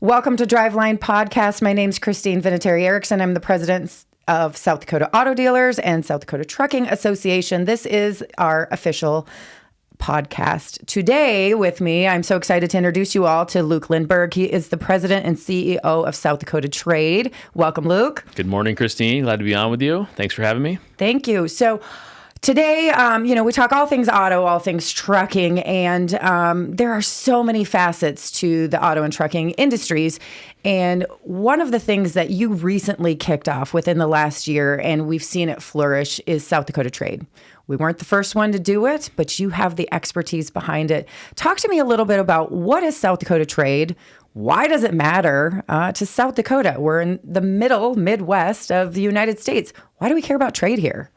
Welcome to Driveline Podcast. My name's Christine Vinatieri-Erickson. I'm the president of South Dakota Auto Dealers and South Dakota Trucking Association. This is our official podcast. Today with me, I'm so excited to introduce you all to Luke Lindberg. He is the president and CEO of South Dakota Trade. Welcome, Luke. Good morning, Christine. Glad to be on with you. Thanks for having me. Thank you. So today, we talk all things auto, all things trucking, and there are so many facets to the auto and trucking industries. And one of the things that you recently kicked off within the last year, and we've seen it flourish, is South Dakota Trade. We weren't the first one to do it, but you have the expertise behind it. Talk to me a little bit about what is South Dakota Trade? Why does it matter to South Dakota? We're in the Midwest of the United States. Why do we care about trade here?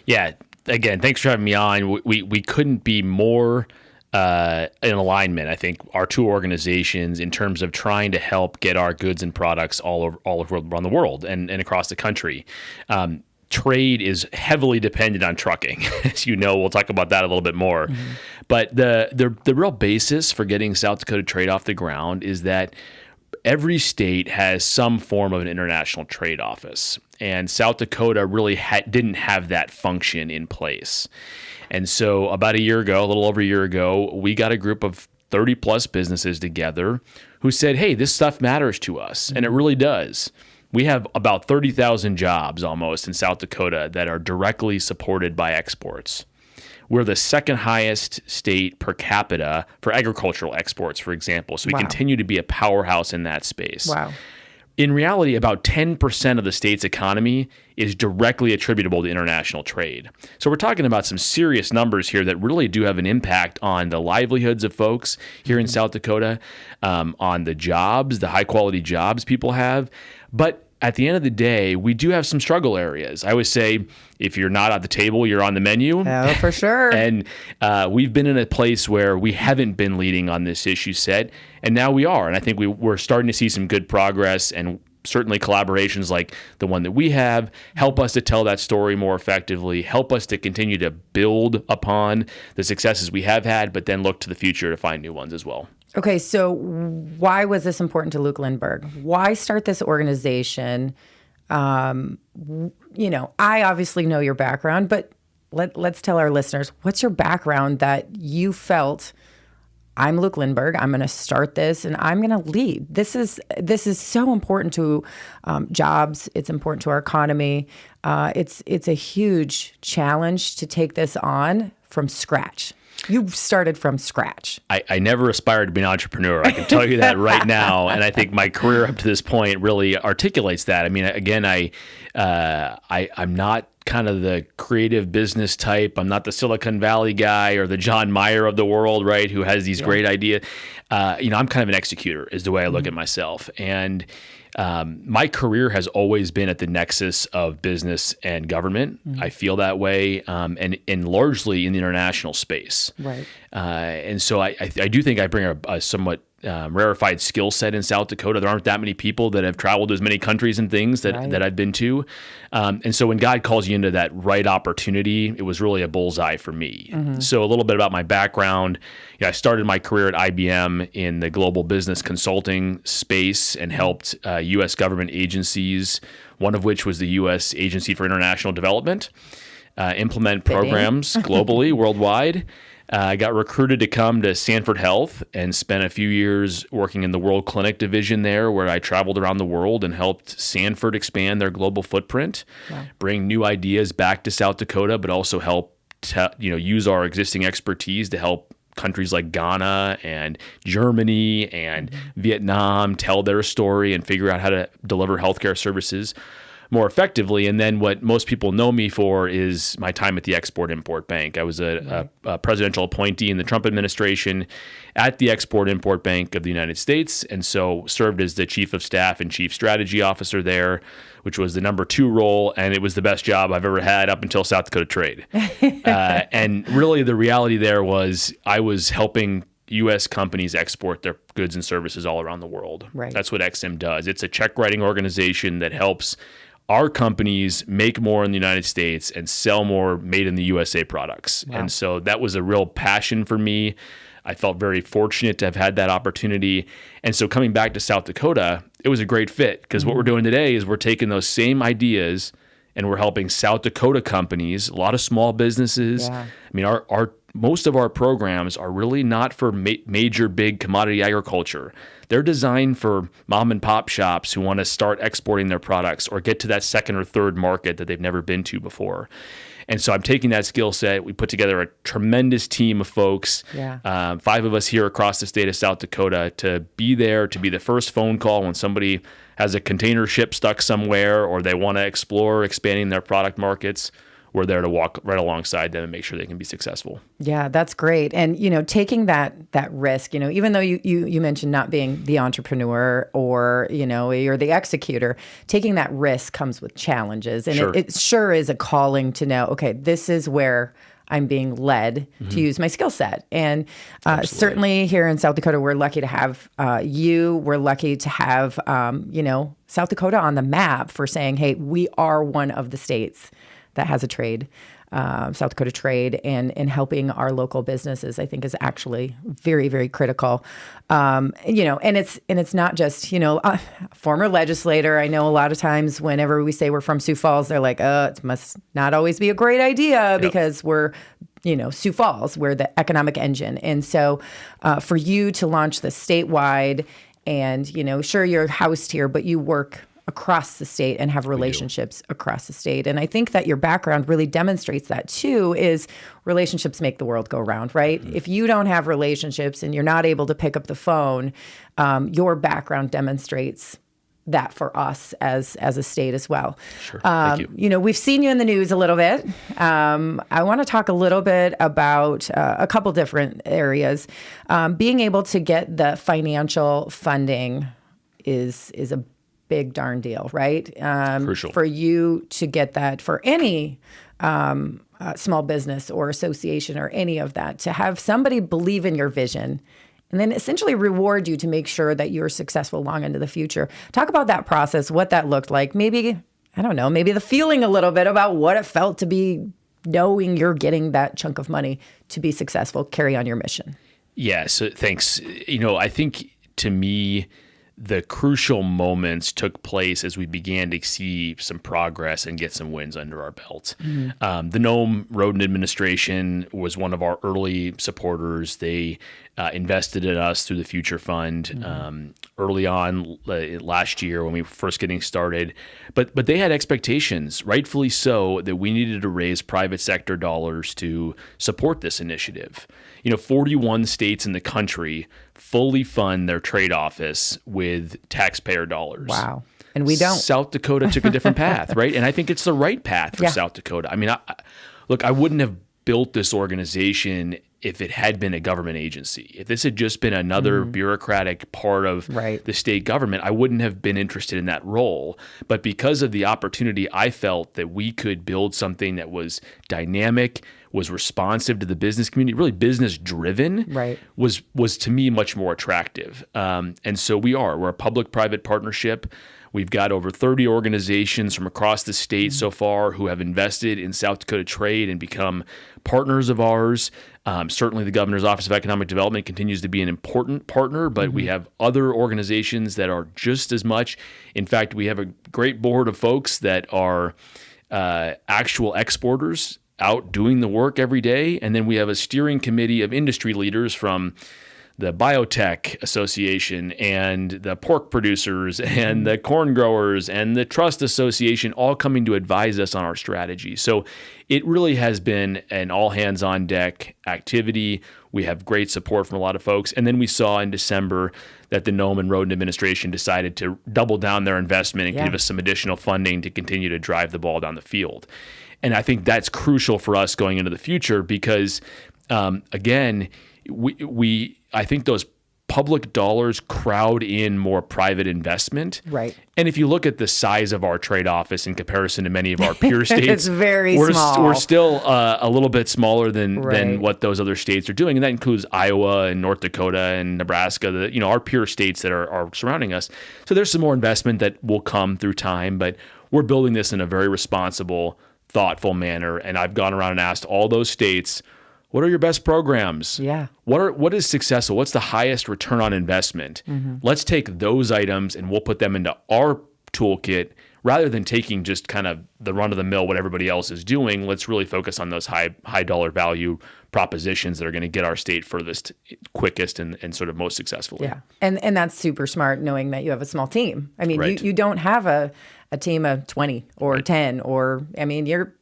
Yeah. Again, thanks for having me on. We couldn't be more in alignment, I think, our two organizations in terms of trying to help get our goods and products all around the world and across the country. Trade is heavily dependent on trucking. As you know, we'll talk about that a little bit more. Mm-hmm. But the real basis for getting South Dakota Trade off the ground is that every state has some form of an international trade office. And South Dakota really didn't have that function in place. And so about a little over a year ago, we got a group of 30 plus businesses together who said, hey, this stuff matters to us. Mm-hmm. And it really does. We have about 30,000 jobs almost in South Dakota that are directly supported by exports. We're the second highest state per capita for agricultural exports, for example. So we continue to be a powerhouse in that space. Wow. In reality, about 10% of the state's economy is directly attributable to international trade. So we're talking about some serious numbers here that really do have an impact on the livelihoods of folks here in South Dakota, on the jobs, the high quality jobs people have. But at the end of the day, we do have some struggle areas. I always say, if you're not at the table, you're on the menu. Oh, for sure. And we've been in a place where we haven't been leading on this issue set, and now we are. And I think we're starting to see some good progress, and certainly collaborations like the one that we have help us to tell that story more effectively, help us to continue to build upon the successes we have had, but then look to the future to find new ones as well. Okay, so why was this important to Luke Lindberg? Why start this organization? I obviously know your background, but let's tell our listeners, what's your background that you felt, I'm Luke Lindberg, I'm going to start this and I'm going to lead. This is so important to jobs. It's important to our economy. It's a huge challenge to take this on from scratch. You started from scratch. I never aspired to be an entrepreneur. I can tell you that right now. And I think my career up to this point really articulates that. I mean, again, I'm not kind of the creative business type. I'm not the Silicon Valley guy or the John Mayer of the world, right, who has these great ideas. I'm kind of an executor is the way I look at myself. And my career has always been at the nexus of business and government. Mm-hmm. I feel that way, and largely in the international space. Right. And so I do think I bring a somewhat rarefied skill set in South Dakota. There aren't that many people that have traveled to as many countries and things that I've been to. And so when God calls you into that right opportunity, it was really a bullseye for me. Mm-hmm. So a little bit about my background. I started my career at IBM in the global business consulting space and helped U.S. government agencies, one of which was the U.S. Agency for International Development, implement programs globally, worldwide. I got recruited to come to Sanford Health and spent a few years working in the World Clinic division there, where I traveled around the world and helped Sanford expand their global footprint, bring new ideas back to South Dakota, but also help use our existing expertise to help countries like Ghana and Germany and Vietnam tell their story and figure out how to deliver healthcare services more effectively. And then what most people know me for is my time at the Export-Import Bank. I was a presidential appointee in the Trump administration at the Export-Import Bank of the United States, and so served as the chief of staff and chief strategy officer there, which was the number 2 role, and it was the best job I've ever had up until South Dakota Trade. And really the reality there was I was helping U.S. companies export their goods and services all around the world. Right. That's what XM does. It's a check writing organization that helps our companies make more in the United States and sell more made in the USA products. Wow. And so that was a real passion for me. I felt very fortunate to have had that opportunity. And so coming back to South Dakota, it was a great fit because what we're doing today is we're taking those same ideas and we're helping South Dakota companies, a lot of small businesses. Yeah. I mean, our most of our programs are really not for major big commodity agriculture. They're designed for mom and pop shops who want to start exporting their products or get to that second or third market that they've never been to before. And so I'm taking that skill set. We put together a tremendous team of folks, 5 of us here across the state of South Dakota, to be there, to be the first phone call when somebody has a container ship stuck somewhere or they want to explore expanding their product markets. We're there to walk right alongside them and make sure they can be successful. Yeah, that's great. And, taking that risk, even though you mentioned not being the entrepreneur or, you're the executor, taking that risk comes with challenges. And Sure. it sure is a calling to know, okay, this is where I'm being led to use my skill set. And certainly here in South Dakota, we're lucky to have you. We're lucky to have, South Dakota on the map for saying, hey, we are one of the states that has a trade, South Dakota Trade, and helping our local businesses, I think, is actually very, very critical. And it's not just, former legislator. I know a lot of times whenever we say we're from Sioux Falls, they're like, it must not always be a great idea because we're, Sioux Falls, we're the economic engine. And so for you to launch this statewide and, sure, you're housed here, but you work across the state and have relationships across the state. And I think that your background really demonstrates that too, is relationships make the world go round, right? Mm-hmm. If you don't have relationships and you're not able to pick up the phone, your background demonstrates that for us as a state as well. Sure. Thank you. We've seen you in the news a little bit. I want to talk a little bit about a couple different areas. Being able to get the financial funding is a big darn deal, right? Crucial. For you to get that for any small business or association or any of that, to have somebody believe in your vision and then essentially reward you to make sure that you're successful long into the future. Talk about that process, what that looked like. Maybe, I don't know, maybe the feeling a little bit about what it felt to be knowing you're getting that chunk of money to be successful, carry on your mission. Yeah, so thanks. I think to me, the crucial moments took place as we began to see some progress and get some wins under our belt. Mm-hmm. The Nome Rodent Administration was one of our early supporters. They invested in us through the Future Fund early on last year when we were first getting started. But they had expectations, rightfully so, that we needed to raise private sector dollars to support this initiative. 41 states in the country fully fund their trade office with taxpayer dollars. Wow. And we don't. South Dakota took a different path, right? And I think it's the right path for South Dakota. I mean, I wouldn't have built this organization if it had been a government agency. If this had just been another bureaucratic part of the state government, I wouldn't have been interested in that role. But because of the opportunity, I felt that we could build something that was dynamic, was responsive to the business community, really business driven, was to me much more attractive. And so we're a public-private partnership. We've got over 30 organizations from across the state so far who have invested in South Dakota Trade and become partners of ours. Certainly the Governor's Office of Economic Development continues to be an important partner, but we have other organizations that are just as much. In fact, we have a great board of folks that are actual exporters out doing the work every day. And then we have a steering committee of industry leaders from the Biotech Association and the pork producers and the corn growers and the Trust Association all coming to advise us on our strategy. So it really has been an all hands on deck activity. We have great support from a lot of folks. And then we saw in December that the Nome and Rodent Administration decided to double down their investment and give us some additional funding to continue to drive the ball down the field. And I think that's crucial for us going into the future because, again, I think those public dollars crowd in more private investment. Right. And if you look at the size of our trade office in comparison to many of our peer states, it's very small. We're still a little bit smaller than what those other states are doing. And that includes Iowa and North Dakota and Nebraska, our peer states that are surrounding us. So there's some more investment that will come through time, but we're building this in a very responsible, thoughtful manner. And I've gone around and asked all those states, What are your best programs? Yeah. What is successful? What's the highest return on investment? Let's take those items and we'll put them into our toolkit rather than taking just kind of the run of the mill, what everybody else is doing. Let's really focus on those high dollar value propositions that are going to get our state furthest, quickest, and sort of most successfully. Yeah. And that's super smart, knowing that you have a small team. I mean, Right. you don't have a team of 20 or 10 or, I mean, you're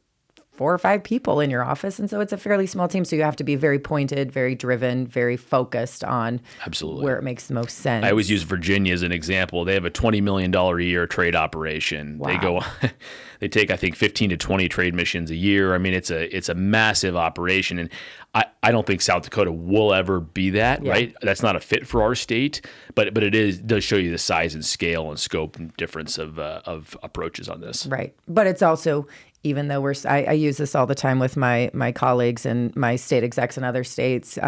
4 or 5 people in your office. And so it's a fairly small team. So you have to be very pointed, very driven, very focused on Absolutely where it makes the most sense. I always use Virginia as an example. They have a $20 million a year trade operation. Wow. They take, I think, 15 to 20 trade missions a year. I mean, it's a massive operation. And I don't think South Dakota will ever be that, right? That's not a fit for our state, but it does show you the size and scale and scope and difference of approaches on this. Right. But it's also, even though I use this all the time with my colleagues and my state execs in other states,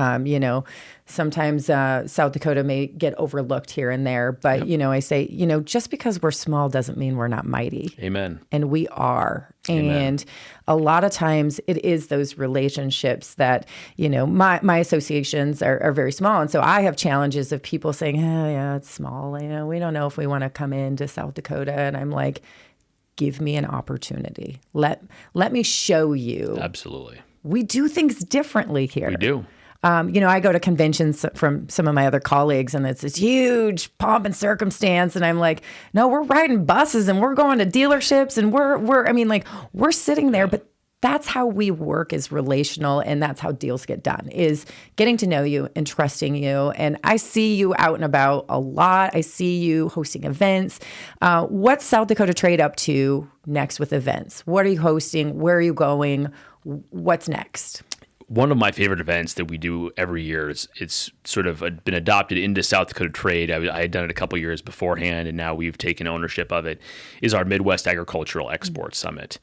sometimes South Dakota may get overlooked here and there. But, I say, just because we're small doesn't mean we're not mighty. Amen. And we are. Amen. And a lot of times it is those relationships that, my associations are very small. And so I have challenges of people saying, oh, yeah, it's small. We don't know if we want to come into South Dakota. And I'm like, give me an opportunity. Let me show you. Absolutely. We do things differently here. We do. I go to conventions from some of my other colleagues, and it's this huge pomp and circumstance. And I'm like, no, we're riding buses and we're going to dealerships and we're sitting there, but that's how we work, is relational, and that's how deals get done, is getting to know you and trusting you. And I see you out and about a lot. I see you hosting events. What's South Dakota Trade up to next with events? What are you hosting? Where are you going? What's next? One of my favorite events that we do every year, it's sort of been adopted into South Dakota Trade. I had done it a couple years beforehand, and now we've taken ownership of it, is our Midwest Agricultural Export Summit.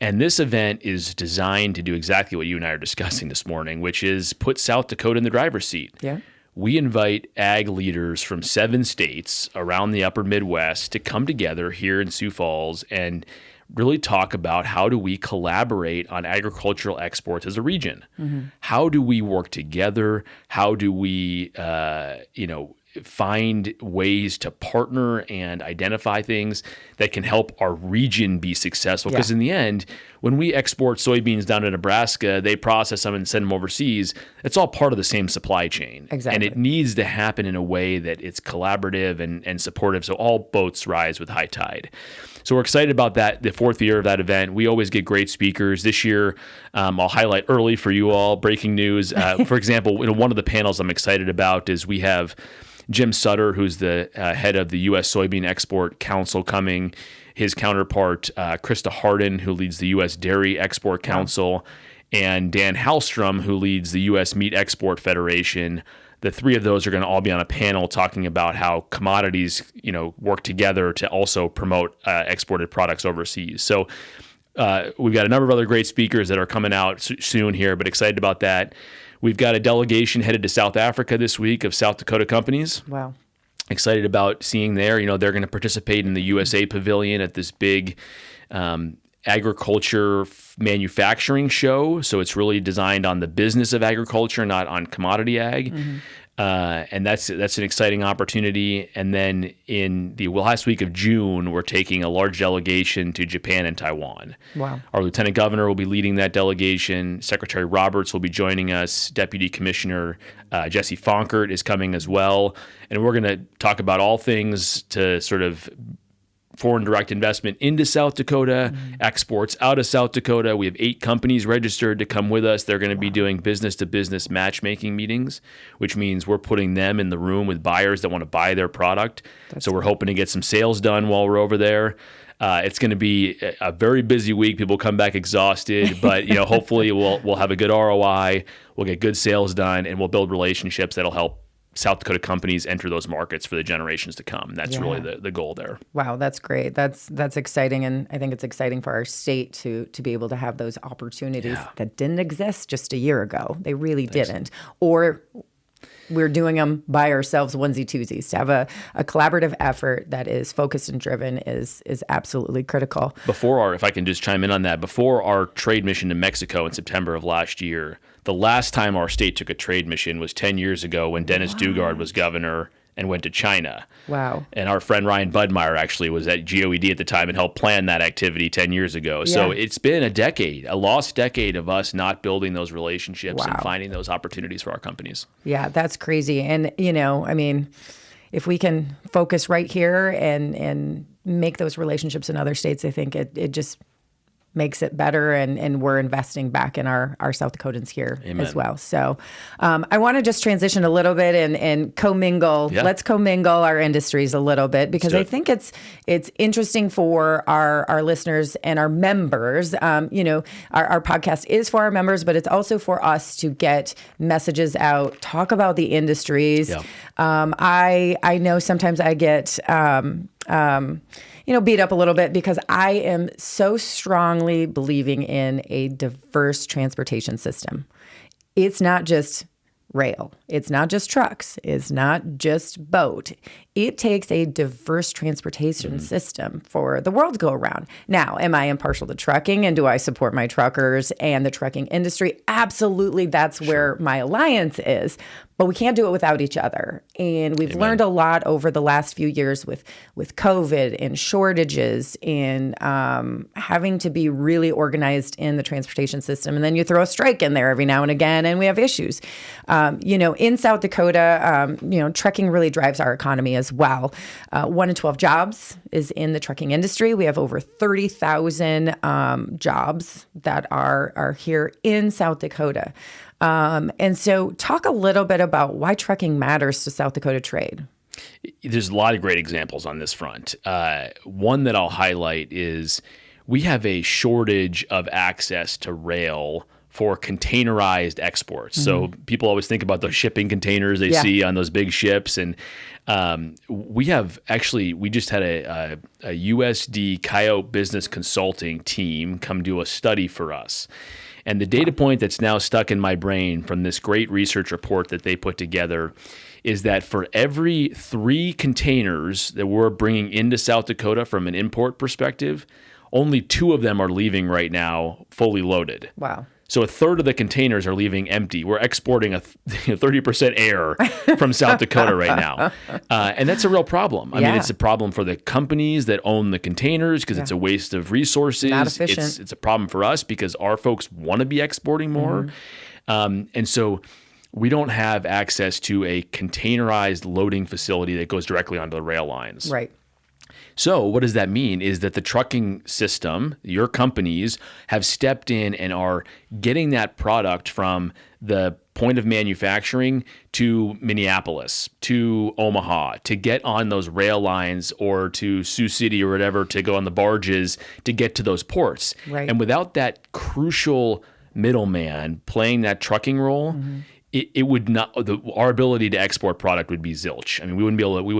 And this event is designed to do exactly what you and I are discussing this morning, which is put South Dakota in the driver's seat. Yeah. We invite ag leaders from 7 states around the upper Midwest to come together here in Sioux Falls and really talk about how do we collaborate on agricultural exports as a region. Mm-hmm. How do we work together? How do we, find ways to partner and identify things that can help our region be successful? Because in the end, when we export soybeans down to Nebraska, they process them and send them overseas. It's all part of the same supply chain. Exactly. And it needs to happen in a way that it's collaborative and supportive, so all boats rise with high tide. So we're excited about that, the 4th year of that event. We always get great speakers. This year, I'll highlight early for you all, breaking news. For example, one of the panels I'm excited about is we have Jim Sutter, who's the head of the U.S. Soybean Export Council, coming. His counterpart, Krista Hardin, who leads the U.S. Dairy Export Council, and Dan Hallstrom, who leads the U.S. Meat Export Federation. The 3 of those are going to all be on a panel talking about how commodities, work together to also promote exported products overseas. So we've got a number of other great speakers that are coming out soon here, but excited about that. We've got a delegation headed to South Africa this week of South Dakota companies. Wow. Excited about seeing there. They're going to participate in the USA Pavilion at this big agriculture manufacturing show. So it's really designed on the business of agriculture, not on commodity ag. Mm-hmm. And that's an exciting opportunity. And then in the last week of June, we're taking a large delegation to Japan and Taiwan. Wow. Our Lieutenant Governor will be leading that delegation. Secretary Roberts will be joining us. Deputy Commissioner Jesse Fonkert is coming as well. And we're going to talk about all things to sort of foreign direct investment into South Dakota, exports out of South Dakota. We have 8 companies registered to come with us. They're going to be doing business-to-business matchmaking meetings, which means we're putting them in the room with buyers that want to buy their product. So we're hoping to get some sales done while we're over there. It's going to be a very busy week. People come back exhausted, but hopefully we'll have a good ROI. We'll get good sales done, and we'll build relationships that'll help South Dakota companies enter those markets for the generations to come. That's really the goal there. Wow, that's great. That's exciting, and I think it's exciting for our state to be able to have those opportunities that didn't exist just a year ago. They really didn't. Or we're doing them by ourselves, onesie twosies. To have a collaborative effort that is focused and driven is absolutely critical. If I can just chime in on that, before our trade mission to Mexico in September of last year, the last time our state took a trade mission was 10 years ago when Dennis Dugard was governor and went to China. Wow. And our friend Ryan Budmeyer actually was at GOED at the time and helped plan that activity 10 years ago. Yeah. So it's been a lost decade of us not building those relationships and finding those opportunities for our companies. Yeah, that's crazy. And, if we can focus right here and make those relationships in other states, I think it just makes it better, and we're investing back in our South Dakotans here as well. So I want to just transition a little bit and commingle. Yeah. Let's commingle our industries a little bit, because I think it's interesting for our listeners and our members. Our podcast is for our members, but it's also for us to get messages out, talk about the industries. Yeah. I know sometimes I get beat up a little bit because I am so strongly believing in a diverse transportation system. It's not just rail. It's not just trucks. It's not just boat. It takes a diverse transportation system for the world to go around. Now, am I impartial to trucking, and do I support my truckers and the trucking industry? Absolutely. That's where my alliance is. But we can't do it without each other. And we've learned a lot over the last few years with COVID and shortages and having to be really organized in the transportation system. And then you throw a strike in there every now and again, and we have issues. In South Dakota, trucking really drives our economy as well. 1 in 12 jobs is in the trucking industry. We have over 30,000 jobs that are here in South Dakota. And so talk a little bit about why trucking matters to South Dakota Trade. There's a lot of great examples on this front. One that I'll highlight is we have a shortage of access to rail for containerized exports. So people always think about those shipping containers they see on those big ships. And we just had a USD Coyote Business Consulting team come do a study for us. And the data point that's now stuck in my brain from this great research report that they put together is that for every 3 containers that we're bringing into South Dakota from an import perspective, only 2 of them are leaving right now fully loaded. Wow. So a third of the containers are leaving empty. We're exporting a 30% air from South Dakota right now. And that's a real problem. I mean, it's a problem for the companies that own the containers because it's a waste of resources. Not efficient. It's a problem for us because our folks want to be exporting more. And so we don't have access to a containerized loading facility that goes directly onto the rail lines. Right. So what does that mean is that the trucking system, your companies, have stepped in and are getting that product from the point of manufacturing to Minneapolis, to Omaha, to get on those rail lines, or to Sioux City or whatever, to go on the barges to get to those ports. Right. And without that crucial middleman playing that trucking role, it would not. Our ability to export product would be zilch. I mean, we wouldn't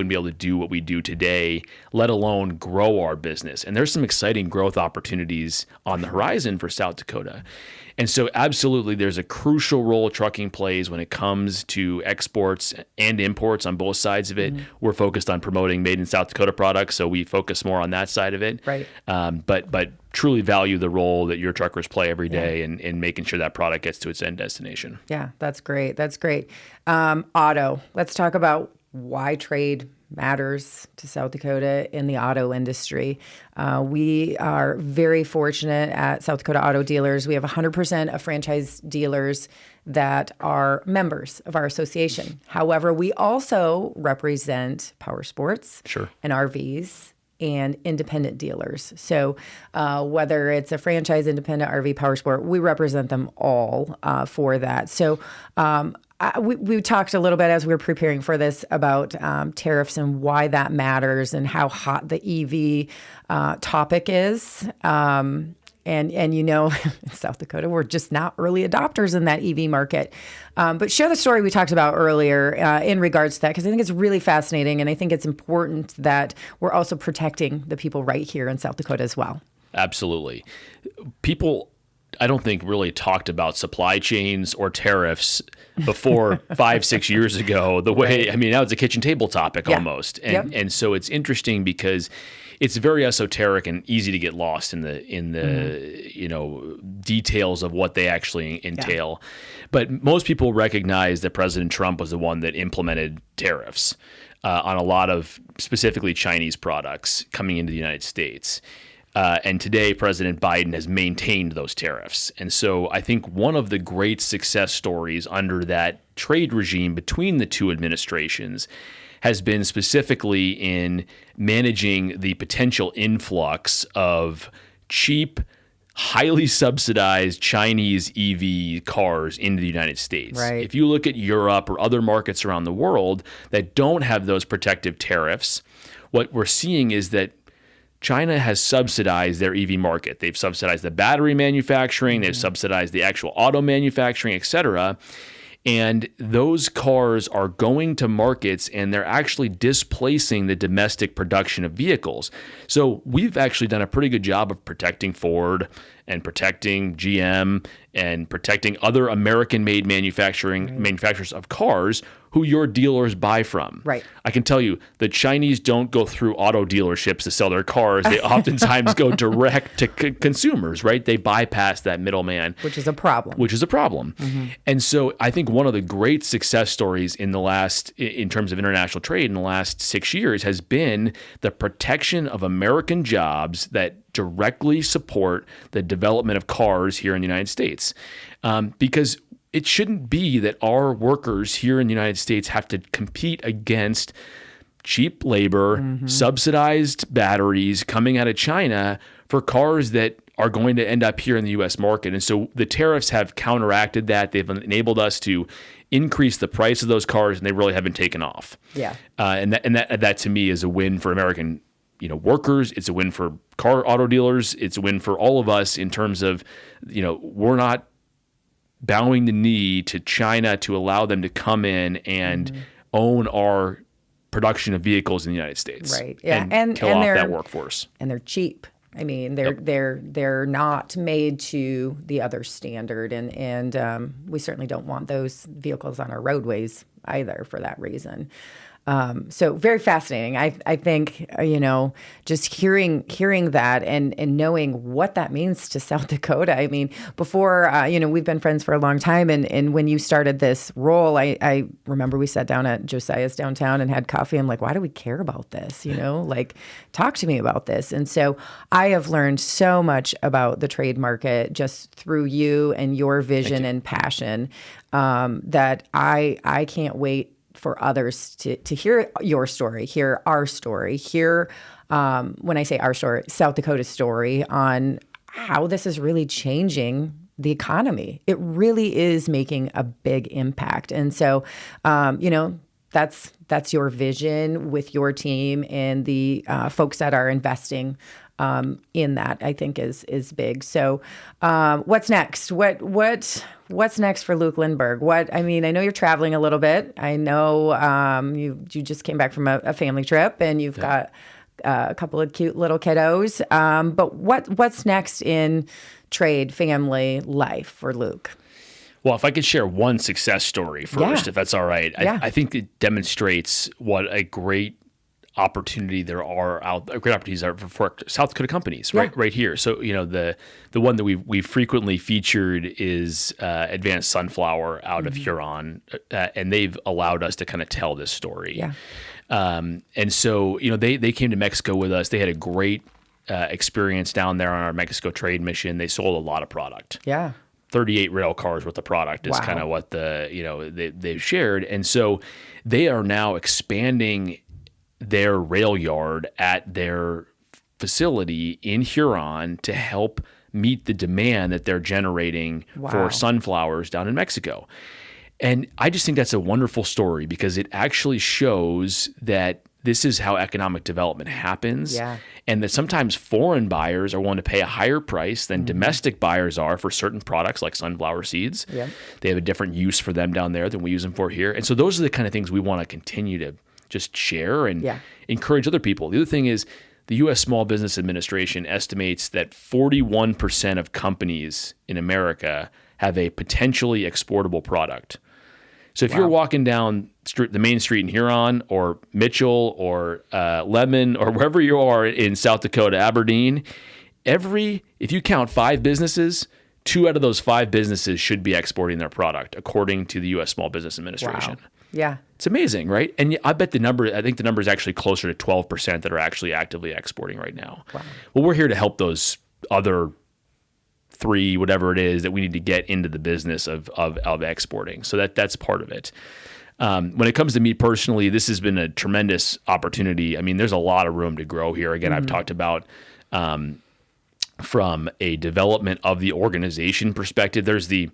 be able to do what we do today, let alone grow our business. And there's some exciting growth opportunities on the horizon for South Dakota. And so absolutely, there's a crucial role trucking plays when it comes to exports and imports on both sides of it. We're focused on promoting made in South Dakota products, so we focus more on that side of it. Right. But truly value the role that your truckers play every day in making sure that product gets to its end destination. Yeah, that's great. That's great. Auto. Let's talk about why trade matters to South Dakota in the auto industry. We are very fortunate at South Dakota Auto Dealers. We have 100% of franchise dealers that are members of our association. However, we also represent power sports and RVs and independent dealers. So whether it's a franchise, independent, RV, power sport, we represent them all for that. So we talked a little bit as we were preparing for this about tariffs and why that matters and how hot the EV topic is. And in South Dakota, we're just not early adopters in that EV market. But share the story we talked about earlier in regards to that, because I think it's really fascinating. And I think it's important that we're also protecting the people right here in South Dakota as well. Absolutely. People don't think really talked about supply chains or tariffs before 5-6 years ago. The way, I mean, now it's a kitchen table topic almost. And so it's interesting because it's very esoteric and easy to get lost in the you know, details of what they actually entail. But most people recognize that President Trump was the one that implemented tariffs on a lot of specifically Chinese products coming into the United States. And today, President Biden has maintained those tariffs. And so I think one of the great success stories under that trade regime between the two administrations has been specifically in managing the potential influx of cheap, highly subsidized Chinese EV cars into the United States. Right. If you look at Europe or other markets around the world that don't have those protective tariffs, what we're seeing is that China has subsidized their EV market. They've subsidized the battery manufacturing, they've subsidized the actual auto manufacturing, et cetera. And those cars are going to markets and they're actually displacing the domestic production of vehicles. So we've actually done a pretty good job of protecting Ford and protecting GM and protecting other American-made manufacturers of cars who your dealers buy from. Right. I can tell you, the Chinese don't go through auto dealerships to sell their cars. They oftentimes go direct to consumers, right? They bypass that middleman. Which is a problem. And so I think one of the great success stories in terms of international trade in the last 6 years has been the protection of American jobs that directly support the development of cars here in the United States. Because it shouldn't be that our workers here in the United States have to compete against cheap labor, subsidized batteries coming out of China for cars that are going to end up here in the U.S. market. And so the tariffs have counteracted that. They've enabled us to increase the price of those cars, and they really haven't taken off. Yeah. And that to me is a win for American workers. It's a win for auto dealers. It's a win for all of us in terms of, we're not bowing the knee to China to allow them to come in and own our production of vehicles in the United States. Right. Yeah. And kill off that workforce. And they're cheap. I mean, they're not made to the other standard, and we certainly don't want those vehicles on our roadways either for that reason. So very fascinating. I think, just hearing that and knowing what that means to South Dakota. I mean, before, we've been friends for a long time. And when you started this role, I remember we sat down at Josiah's downtown and had coffee. I'm like, why do we care about this? Like, talk to me about this. And so I have learned so much about the trade market just through you and your vision and passion, that I can't wait for others to hear your story, hear our story, hear, when I say our story, South Dakota's story on how this is really changing the economy. It really is making a big impact. And so, that's your vision with your team and the folks that are investing in that, I think is big. So, what's next? What's next for Luke Lindberg? I know you're traveling a little bit. I know you just came back from a family trip, and you've got a couple of cute little kiddos. But what's next in trade, family life for Luke? Well, if I could share one success story first, if that's all right. I think it demonstrates what a great opportunity there are great opportunities are for South Dakota companies right here. So the one that we frequently featured is Advanced Sunflower out of Huron, and they've allowed us to kind of tell this story. And so they came to Mexico with us. They had a great experience down there on our Mexico trade mission. They sold a lot of product. 38 rail cars worth of product is kind of what they've shared. And so they are now expanding their rail yard at their facility in Huron to help meet the demand that they're generating for sunflowers down in Mexico. And I just think that's a wonderful story because it actually shows that this is how economic development happens. And that sometimes foreign buyers are willing to pay a higher price than domestic buyers are for certain products like sunflower seeds. They have a different use for them down there than we use them for here. And so those are the kind of things we want to continue to just share and encourage other people. The other thing is the U.S. Small Business Administration estimates that 41% of companies in America have a potentially exportable product. So if you're walking down the main street in Huron or Mitchell or Lemon or wherever you are in South Dakota, Aberdeen, if you count 5 businesses, 2 out of those 5 businesses should be exporting their product, according to the U.S. Small Business Administration. Wow. Yeah. It's amazing, right? And I think the number is actually closer to 12% that are actually actively exporting right now. Wow. Well, we're here to help those other 3, whatever it is, that we need to get into the business of exporting. So that's part of it. When it comes to me personally, this has been a tremendous opportunity. I mean, there's a lot of room to grow here. Again, I've talked about from a development of the organization perspective, there's the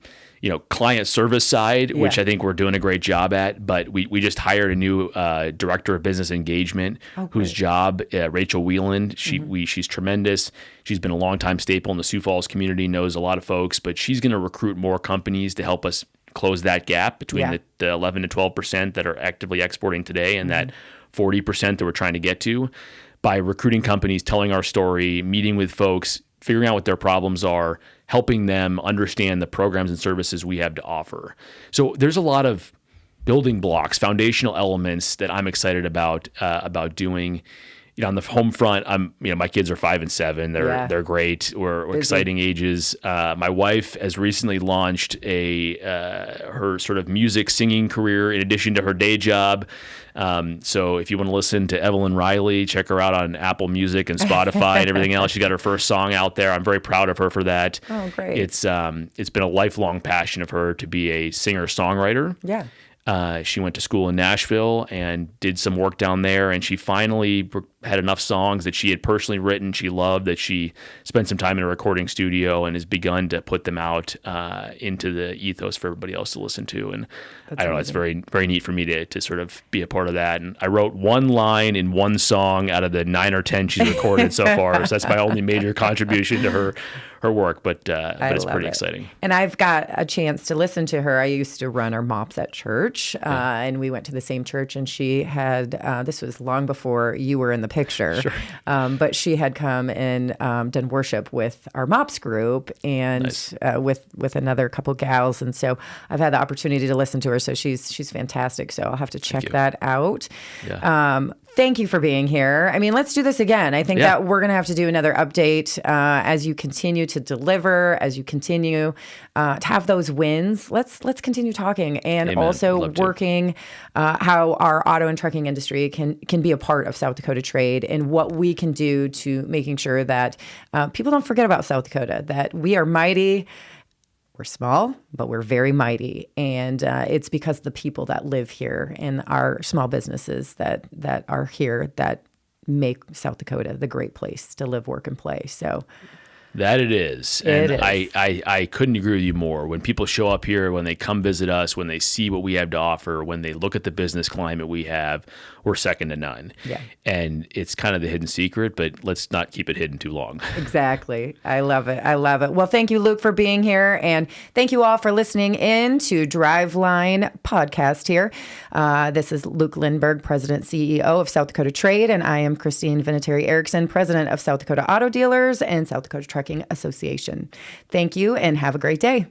client service side, which I think we're doing a great job at. But we just hired a new director of business engagement, whose job, Rachel Wheeland. She's tremendous. She's been a longtime staple in the Sioux Falls community, knows a lot of folks, but she's going to recruit more companies to help us close that gap between the 11 to 12% that are actively exporting today and that 40% that we're trying to get to, by recruiting companies, telling our story, meeting with folks, figuring out what their problems are, helping them understand the programs and services we have to offer. So there's a lot of building blocks, foundational elements that I'm excited about doing. On the home front, my kids are 5 and 7. They're great. We're exciting ages. My wife has recently launched her sort of music singing career in addition to her day job. So if you want to listen to Evelyn Riley, check her out on Apple Music and Spotify and everything else. She got her first song out there. I'm very proud of her for that. Oh, great. It's been a lifelong passion of her to be a singer-songwriter. Yeah. She went to school in Nashville and did some work down there, and she finally had enough songs that she had personally written, she loved, that she spent some time in a recording studio and has begun to put them out into the ethos for everybody else to listen to. And I don't know, it's very, very neat for me to sort of be a part of that. And I wrote one line in one song out of the 9 or 10 she's recorded so far, so that's my only major contribution to her work, but it's pretty exciting. And I've got a chance to listen to her. I used to run our MOPS at church, and we went to the same church, and she had, this was long before you were in the picture, sure. But she had come and done worship with our MOPS group and nice. with another couple gals. And so I've had the opportunity to listen to her. So she's fantastic. So I'll have to check that out. Yeah. Thank you for being here. I mean, let's do this again. I think that we're going to have to do another update as you continue to deliver, as you continue to have those wins. Let's continue talking and Amen. Also working how our auto and trucking industry can be a part of South Dakota Trade and what we can do to making sure that people don't forget about South Dakota, that we are mighty. We're small, but we're very mighty. And it's because the people that live here and our small businesses that are here that make South Dakota the great place to live, work, and play. So that it is. And I couldn't agree with you more. When people show up here, when they come visit us, when they see what we have to offer, when they look at the business climate we have, we're second to none. Yeah. And it's kind of the hidden secret, but let's not keep it hidden too long. Exactly. I love it. I love it. Well, thank you, Luke, for being here. And thank you all for listening in to Driveline Podcast here. This is Luke Lindberg, President, CEO of South Dakota Trade. And I am Christine Vinatieri-Erickson, President of South Dakota Auto Dealers and South Dakota Trucking Association. Thank you and have a great day.